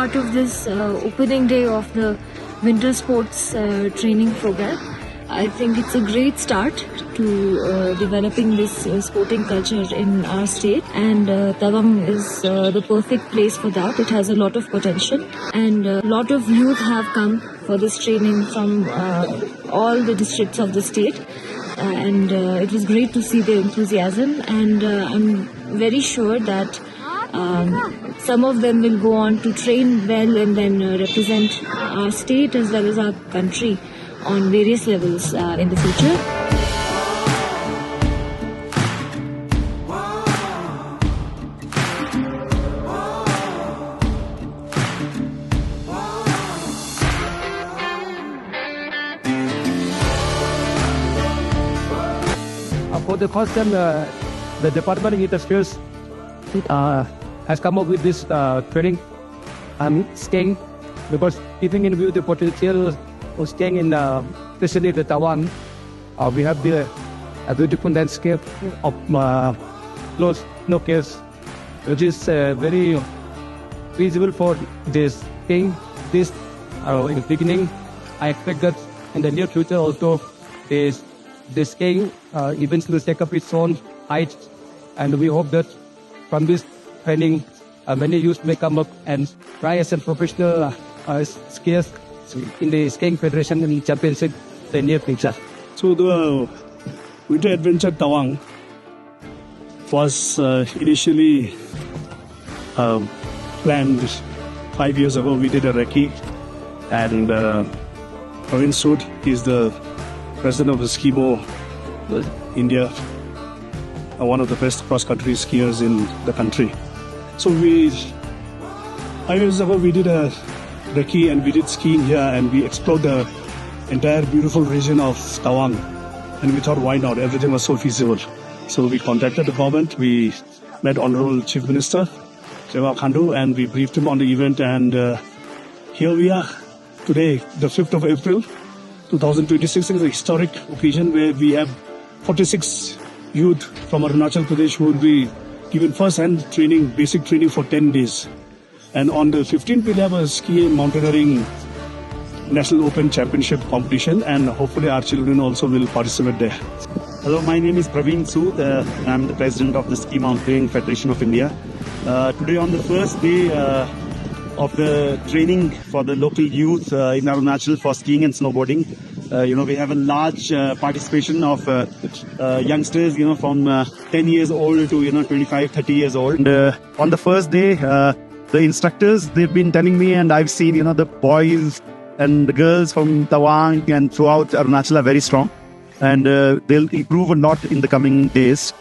part of this opening day of the winter sports training program. I think it's a great start to developing this sporting culture in our state, and Tawang is the perfect place for that. It has a lot of potential, and a lot of youth have come for this training from all the districts of the state. And it was great to see the enthusiasm, and I'm very sure that some of them will go on to train well and then represent our state as well as our country on various levels in the future. For the first time, the Department of Interference has come up with this training skiing, because keeping in view the potential of skiing in especially the Tawang, we have a beautiful landscape of close snow caves, which is very feasible for this skiing. This in the beginning, I expect that in the near future also this skiing events will take up its own height, and we hope that from this training many youth may come up and try as a professional skiers in the skiing federation and championship in the near future. So the Winter Adventure Tawang was initially planned 5 years ago. We did a recce, and Praveen Sood is the president of the Skimo India, one of the best cross-country skiers in the country. So 5 years ago we did a recce and we did skiing here, and we explored the entire beautiful region of Tawang, and we thought, why not? Everything was so feasible. So we contacted the government, we met Honorable Chief Minister Shema Khandu, and we briefed him on the event, and here we are today, the 5th of April 2026 is a historic occasion where we have 46 youth from Arunachal Pradesh who will be given first-hand training, basic training for 10 days. And on the 15th, we'll have a ski and mountaineering National Open Championship competition, and hopefully our children also will participate there. Hello, my name is Praveen Sood. I'm the president of the Ski Mountaineering Federation of India. Today on the first day of the training for the local youth in Arunachal for skiing and snowboarding, we have a large participation of youngsters, from 10 years old to 25, 30 years old. And on the first day, the instructors, they've been telling me, and I've seen, the boys and the girls from Tawang and throughout Arunachal are very strong, and they'll improve a lot in the coming days.